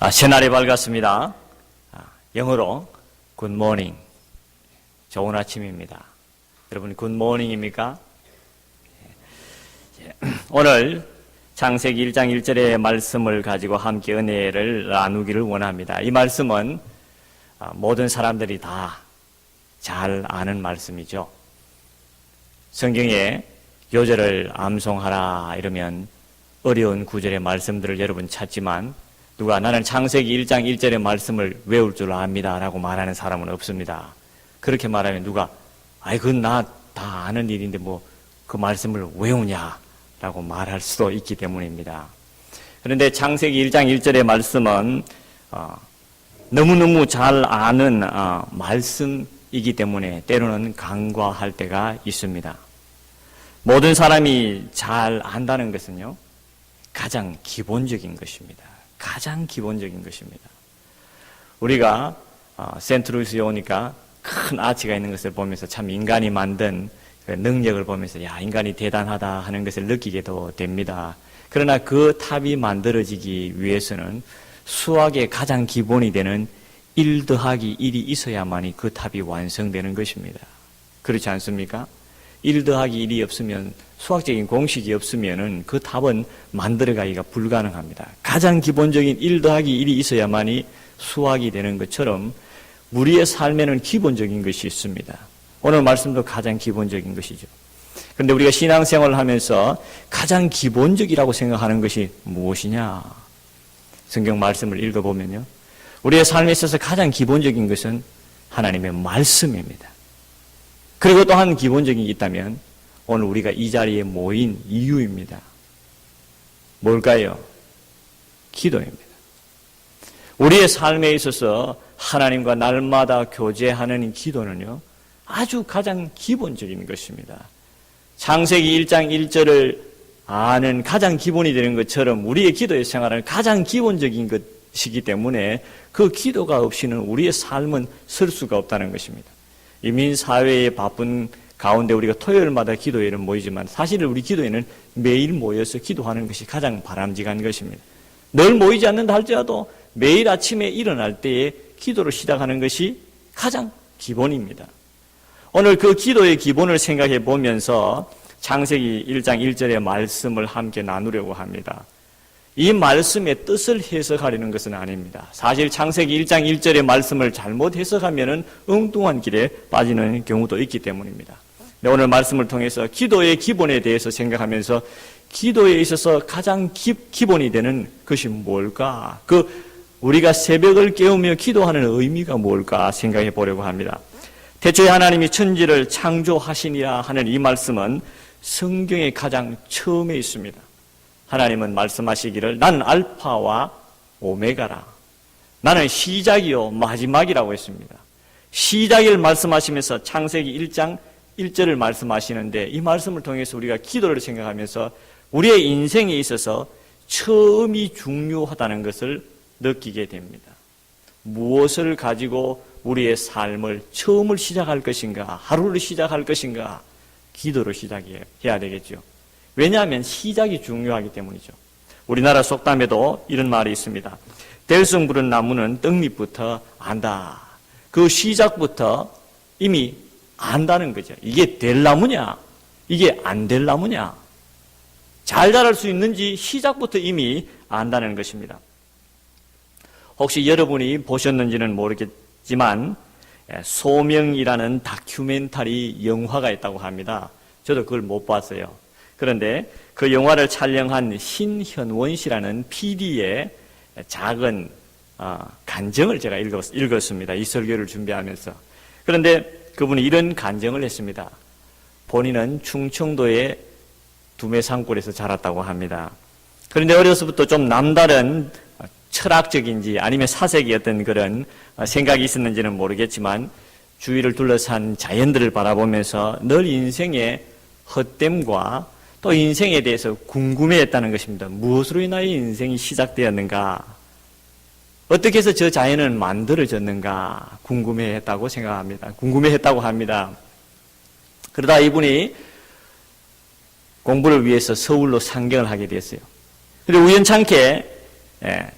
새날이 밝았습니다. 영어로 Good morning. 좋은 아침입니다. 여러분 Good morning입니까? 오늘 창세기 1장 1절의 말씀을 가지고 함께 은혜를 나누기를 원합니다. 이 말씀은 모든 사람들이 다 잘 아는 말씀이죠. 성경에 요절을 암송하라 이러면 어려운 구절의 말씀들을 여러분 찾지만 누가 나는 창세기 1장 1절의 말씀을 외울 줄 압니다 라고 말하는 사람은 없습니다. 그렇게 말하면 누가 그건 나 다 아는 일인데 뭐 그 말씀을 외우냐 라고 말할 수도 있기 때문입니다. 그런데 창세기 1장 1절의 말씀은 너무너무 잘 아는 말씀이기 때문에 때로는 간과할 때가 있습니다. 모든 사람이 잘 안다는 것은요, 가장 기본적인 것입니다. 가장 기본적인 것입니다. 우리가 센트루이스에 오니까 큰 아치가 있는 것을 보면서 참 인간이 만든 그 능력을 보면서 인간이 대단하다 하는 것을 느끼게도 됩니다. 그러나 그 탑이 만들어지기 위해서는 수학의 가장 기본이 되는 1 더하기 1이 있어야만이 그 탑이 완성되는 것입니다. 그렇지 않습니까? 1 더하기 1이 없으면, 수학적인 공식이 없으면은 그 탑은 만들어가기가 불가능합니다. 가장 기본적인 1 더하기 1이 있어야만이 수학이 되는 것처럼 우리의 삶에는 기본적인 것이 있습니다. 오늘 말씀도 가장 기본적인 것이죠. 그런데 우리가 신앙생활을 하면서 가장 기본적이라고 생각하는 것이 무엇이냐? 성경 말씀을 읽어보면요, 우리의 삶에 있어서 가장 기본적인 것은 하나님의 말씀입니다. 그리고 또 한 기본적인 게 있다면 오늘 우리가 이 자리에 모인 이유입니다. 뭘까요? 기도입니다. 우리의 삶에 있어서 하나님과 날마다 교제하는 기도는요, 아주 가장 기본적인 것입니다. 창세기 1장 1절을 아는 가장 기본이 되는 것처럼 우리의 기도의 생활은 가장 기본적인 것이기 때문에 그 기도가 없이는 우리의 삶은 설 수가 없다는 것입니다. 이민사회의 바쁜 가운데 우리가 토요일마다 기도회는 모이지만 사실 우리 기도회는 매일 모여서 기도하는 것이 가장 바람직한 것입니다. 늘 모이지 않는다 할지라도 매일 아침에 일어날 때에 기도를 시작하는 것이 가장 기본입니다. 오늘 그 기도의 기본을 생각해 보면서 창세기 1장 1절의 말씀을 함께 나누려고 합니다. 이 말씀의 뜻을 해석하려는 것은 아닙니다. 사실 창세기 1장 1절의 말씀을 잘못 해석하면 엉뚱한 길에 빠지는 경우도 있기 때문입니다. 오늘 말씀을 통해서 기도의 기본에 대해서 생각하면서 기도에 있어서 가장 기본이 되는 것이 뭘까? 우리가 새벽을 깨우며 기도하는 의미가 뭘까 생각해 보려고 합니다. 태초에 하나님이 천지를 창조하시니라 하는 이 말씀은 성경의 가장 처음에 있습니다. 하나님은 말씀하시기를 나는 알파와 오메가라. 나는 시작이요 마지막이라고 했습니다. 시작을 말씀하시면서 창세기 1장 1절을 말씀하시는데 이 말씀을 통해서 우리가 기도를 생각하면서 우리의 인생에 있어서 처음이 중요하다는 것을 느끼게 됩니다. 무엇을 가지고 우리의 삶을 처음을 시작할 것인가, 하루를 시작할 것인가, 기도로 시작해야 되겠죠. 왜냐하면 시작이 중요하기 때문이죠. 우리나라 속담에도 이런 말이 있습니다. 들쑥 부른 나무는 떡잎부터 안다. 그 시작부터 이미 안다는 거죠. 이게 될 나무냐, 이게 안 될 나무냐, 잘 자랄 수 있는지 시작부터 이미 안다는 것입니다. 혹시 여러분이 보셨는지는 모르겠지만 소명이라는 다큐멘터리 영화가 있다고 합니다. 저도 그걸 못 봤어요. 그런데 그 영화를 촬영한 신현원 씨라는 PD의 작은 간증을 제가 읽었습니다. 이 설교를 준비하면서. 그런데 그분이 이런 간증을 했습니다. 본인은 충청도의 두메산골에서 자랐다고 합니다. 그런데 어려서부터 좀 남다른 철학적인지 아니면 사색이 어떤 그런 생각이 있었는지는 모르겠지만 주위를 둘러싼 자연들을 바라보면서 늘 인생의 헛됨과 또 인생에 대해서 궁금해했다는 것입니다. 무엇으로 인하여 인생이 시작되었는가? 어떻게 해서 저 자연은 만들어졌는가? 궁금해했다고 생각합니다. 궁금해했다고 합니다. 그러다 이분이 공부를 위해서 서울로 상경을 하게 됐어요. 그런데 우연찮게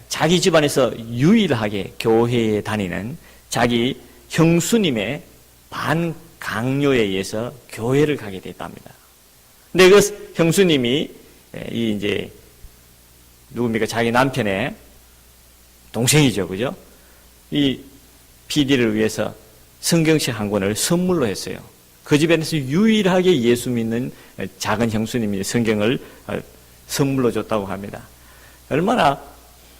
자기 집안에서 유일하게 교회에 다니는 자기 형수님의 반강요에 의해서 교회를 가게 됐답니다. 근데 그 형수님이 이제 누굽니까? 자기 남편의 동생이죠, 그죠? 이 PD를 위해서 성경책 한 권을 선물로 했어요. 그 집에서 유일하게 예수 믿는 작은 형수님이 성경을 선물로 줬다고 합니다. 얼마나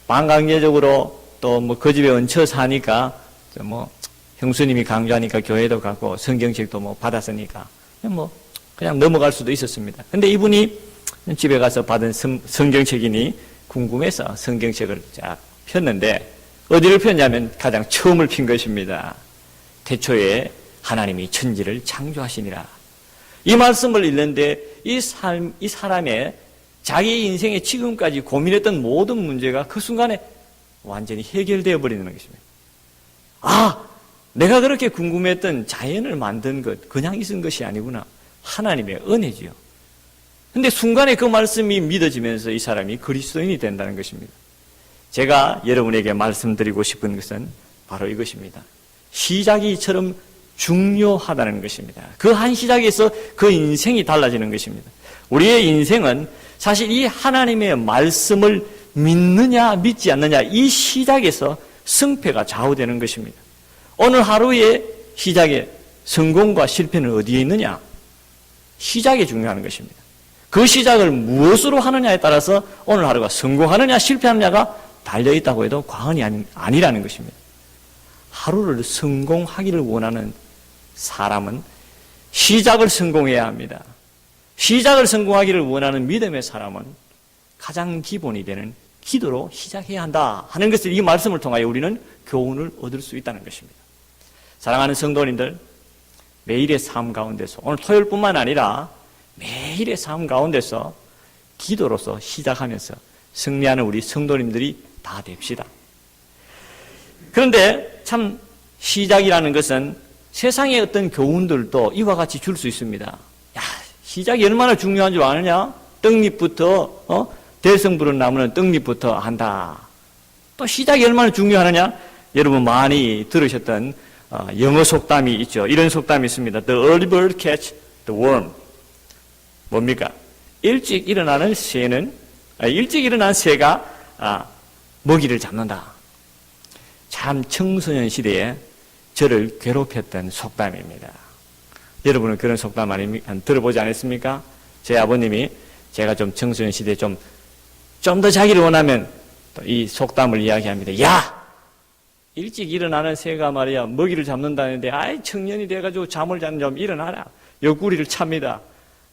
반강제적으로 또 뭐 그 집에 얹혀 사니까 뭐 형수님이 강조하니까 교회도 갔고 성경책도 뭐 받았으니까 뭐 그냥 넘어갈 수도 있었습니다. 근데 이분이 집에 가서 받은 성경책이니 궁금해서 성경책을 쫙 폈는데 어디를 폈냐면 가장 처음을 핀 것입니다. 태초에 하나님이 천지를 창조하시니라. 이 말씀을 읽는데 이 사람의 자기 인생에 지금까지 고민했던 모든 문제가 그 순간에 완전히 해결되어 버리는 것입니다. 아, 내가 그렇게 궁금했던 자연을 만든 것, 그냥 있은 것이 아니구나. 하나님의 은혜지요. 근데 순간에 그 말씀이 믿어지면서 이 사람이 그리스도인이 된다는 것입니다. 제가 여러분에게 말씀드리고 싶은 것은 바로 이것입니다. 시작이 이처럼 중요하다는 것입니다. 그 한 시작에서 그 인생이 달라지는 것입니다. 우리의 인생은 사실 이 하나님의 말씀을 믿느냐 믿지 않느냐 이 시작에서 승패가 좌우되는 것입니다. 오늘 하루의 시작에 성공과 실패는 어디에 있느냐? 시작이 중요한 것입니다. 그 시작을 무엇으로 하느냐에 따라서 오늘 하루가 성공하느냐 실패하느냐가 달려있다고 해도 과언이 아니라는 것입니다. 하루를 성공하기를 원하는 사람은 시작을 성공해야 합니다. 시작을 성공하기를 원하는 믿음의 사람은 가장 기본이 되는 기도로 시작해야 한다 하는 것을 이 말씀을 통하여 우리는 교훈을 얻을 수 있다는 것입니다. 사랑하는 성도님들, 매일의 삶 가운데서 오늘 토요일뿐만 아니라 매일의 삶 가운데서 기도로서 시작하면서 승리하는 우리 성도님들이 다 됩시다. 그런데 참 시작이라는 것은 세상의 어떤 교훈들도 이와 같이 줄 수 있습니다. 야, 시작이 얼마나 중요한 줄 아느냐? 떡잎부터 대성 부른 나무는 떡잎부터 한다. 또 시작이 얼마나 중요하느냐? 여러분 많이 들으셨던 영어 속담이 있죠. 이런 속담이 있습니다. The early bird catch the worm. 뭡니까? 일찍 일어난 새가 먹이를 잡는다. 참 청소년 시대에 저를 괴롭혔던 속담입니다. 여러분은 그런 속담 들어보지 않았습니까? 제 아버님이 제가 좀 청소년 시대에 좀 더 자기를 원하면 이 속담을 이야기합니다. 야! 일찍 일어나는 새가 말이야 먹이를 잡는다는데 아이 청년이 돼가지고 잠을 자는 좀 일어나라. 옆구리를 찹니다.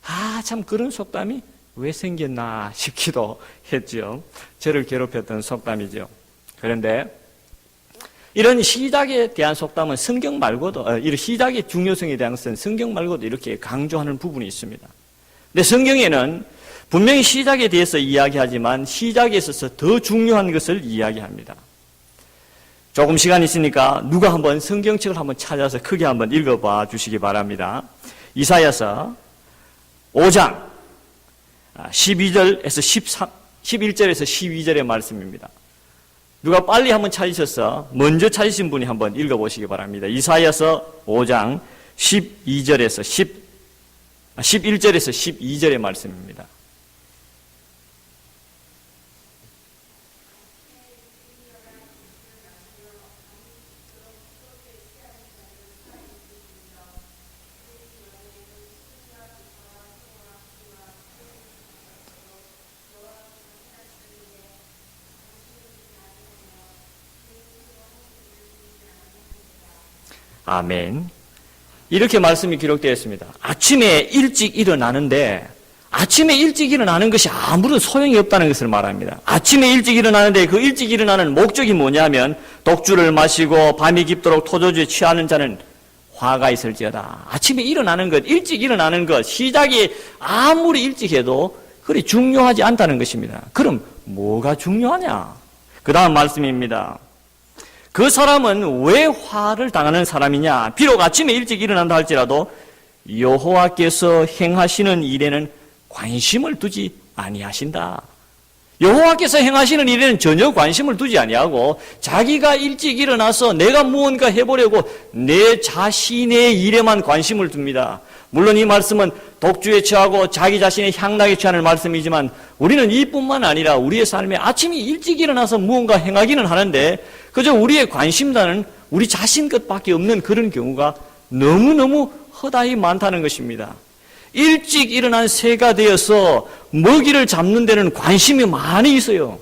아, 참 그런 속담이 왜 생겼나 싶기도 했죠. 저를 괴롭혔던 속담이죠. 그런데 이런 시작에 대한 속담은 성경 말고도 이런 시작의 중요성에 대한 것은 성경 말고도 이렇게 강조하는 부분이 있습니다. 근데 성경에는 분명히 시작에 대해서 이야기하지만 시작에 있어서 더 중요한 것을 이야기합니다. 조금 시간 있으니까 누가 한번 성경책을 한번 찾아서 크게 한번 읽어봐 주시기 바랍니다. 이사야서 5장 11절에서 12절의 말씀입니다. 누가 빨리 한번 찾으셔서 먼저 찾으신 분이 한번 읽어보시기 바랍니다. 이사야서 5장 11절에서 12절의 말씀입니다. 아멘. 이렇게 말씀이 기록되어 있습니다. 아침에 일찍 일어나는데 아침에 일찍 일어나는 것이 아무런 소용이 없다는 것을 말합니다. 아침에 일찍 일어나는데 그 일찍 일어나는 목적이 뭐냐면 독주를 마시고 밤이 깊도록 토조주에 취하는 자는 화가 있을지어다. 아침에 일어나는 것, 일찍 일어나는 것, 시작이 아무리 일찍 해도 그리 중요하지 않다는 것입니다. 그럼 뭐가 중요하냐? 그 다음 말씀입니다. 그 사람은 왜 화를 당하는 사람이냐? 비록 아침에 일찍 일어난다 할지라도 여호와께서 행하시는 일에는 관심을 두지 아니하신다. 여호와께서 행하시는 일에는 전혀 관심을 두지 아니하고 자기가 일찍 일어나서 내가 무언가 해보려고 내 자신의 일에만 관심을 둡니다. 물론 이 말씀은 독주에 취하고 자기 자신의 향락에 취하는 말씀이지만 우리는 이뿐만 아니라 우리의 삶에 아침이 일찍 일어나서 무언가 행하기는 하는데 그저 우리의 관심사는 우리 자신 것밖에 없는 그런 경우가 너무너무 허다히 많다는 것입니다. 일찍 일어난 새가 되어서 먹이를 잡는 데는 관심이 많이 있어요.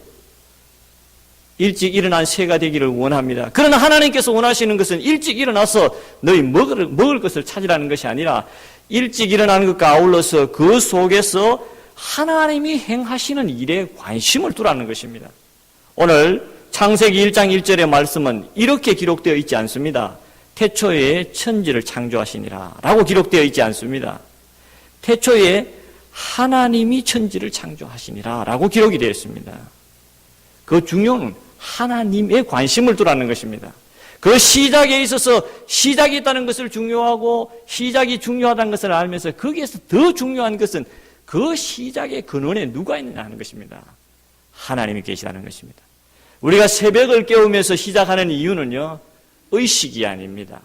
일찍 일어난 새가 되기를 원합니다. 그러나 하나님께서 원하시는 것은 일찍 일어나서 너희 먹을 것을 찾으라는 것이 아니라 일찍 일어나는 것과 아울러서 그 속에서 하나님이 행하시는 일에 관심을 두라는 것입니다. 오늘 창세기 1장 1절의 말씀은 이렇게 기록되어 있지 않습니다. 태초에 천지를 창조하시니라 라고 기록되어 있지 않습니다. 태초에 하나님이 천지를 창조하시니라 라고 기록이 되어 있습니다. 그 중요한 하나님의 관심을 두라는 것입니다. 그 시작에 있어서 시작이 있다는 것을 중요하고 시작이 중요하다는 것을 알면서 거기에서 더 중요한 것은 그 시작의 근원에 누가 있느냐 하는 것입니다. 하나님이 계시다는 것입니다. 우리가 새벽을 깨우면서 시작하는 이유는요, 의식이 아닙니다.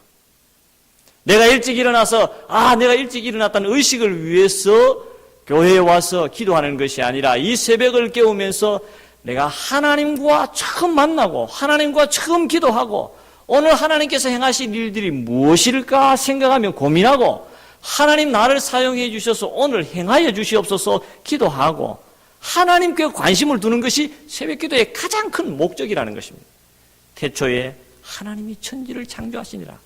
내가 일찍 일어나서 내가 일찍 일어났다는 의식을 위해서 교회에 와서 기도하는 것이 아니라 이 새벽을 깨우면서 내가 하나님과 처음 만나고 하나님과 처음 기도하고 오늘 하나님께서 행하실 일들이 무엇일까 생각하며 고민하고 하나님 나를 사용해 주셔서 오늘 행하여 주시옵소서 기도하고 하나님께 관심을 두는 것이 새벽기도의 가장 큰 목적이라는 것입니다. 태초에 하나님이 천지를 창조하시니라.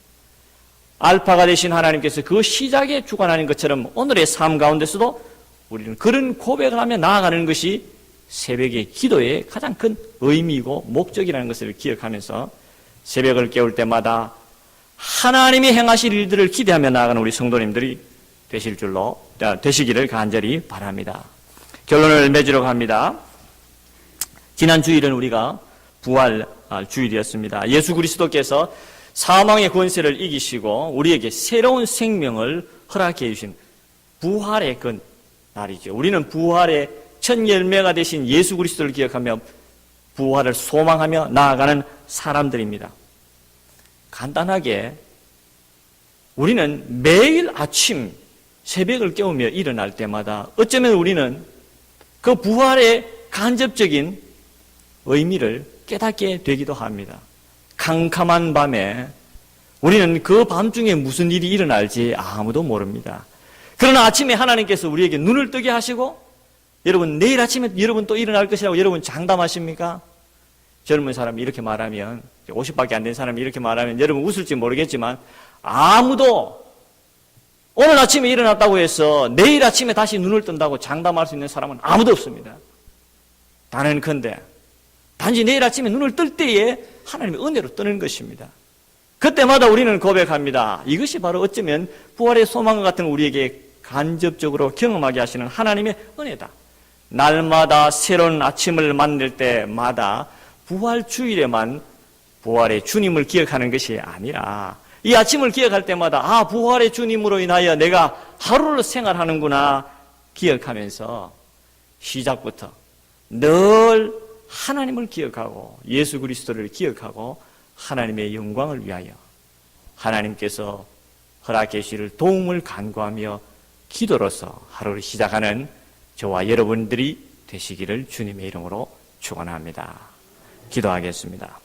알파가 되신 하나님께서 그 시작에 주관하는 것처럼 오늘의 삶 가운데서도 우리는 그런 고백을 하며 나아가는 것이 새벽의 기도의 가장 큰 의미이고 목적이라는 것을 기억하면서 새벽을 깨울 때마다 하나님이 행하실 일들을 기대하며 나아가는 우리 성도님들이 되시기를 간절히 바랍니다. 결론을 맺으려고 합니다. 지난 주일은 우리가 부활 주일이었습니다. 예수 그리스도께서 사망의 권세를 이기시고 우리에게 새로운 생명을 허락해 주신 부활의 그 날이죠. 우리는 부활의 첫 열매가 되신 예수 그리스도를 기억하며 부활을 소망하며 나아가는 사람들입니다. 간단하게 우리는 매일 아침 새벽을 깨우며 일어날 때마다 어쩌면 우리는 그 부활의 간접적인 의미를 깨닫게 되기도 합니다. 캄캄한 밤에 우리는 그 밤중에 무슨 일이 일어날지 아무도 모릅니다. 그러나 아침에 하나님께서 우리에게 눈을 뜨게 하시고 여러분 내일 아침에 여러분 또 일어날 것이라고 여러분 장담하십니까? 젊은 사람이 이렇게 말하면 50밖에 안 된 사람이 이렇게 말하면 여러분 웃을지 모르겠지만 아무도 오늘 아침에 일어났다고 해서 내일 아침에 다시 눈을 뜬다고 장담할 수 있는 사람은 아무도 없습니다. 단언컨대 단지 내일 아침에 눈을 뜰 때에 하나님의 은혜로 뜨는 것입니다. 그때마다 우리는 고백합니다. 이것이 바로 어쩌면 부활의 소망과 같은 우리에게 간접적으로 경험하게 하시는 하나님의 은혜다. 날마다 새로운 아침을 만날 때마다 부활 주일에만 부활의 주님을 기억하는 것이 아니라 이 아침을 기억할 때마다 부활의 주님으로 인하여 내가 하루를 생활하는구나 기억하면서 시작부터 늘 하나님을 기억하고 예수 그리스도를 기억하고 하나님의 영광을 위하여 하나님께서 허락해 주실 도움을 간구하며 기도로서 하루를 시작하는 저와 여러분들이 되시기를 주님의 이름으로 축원합니다. 기도하겠습니다.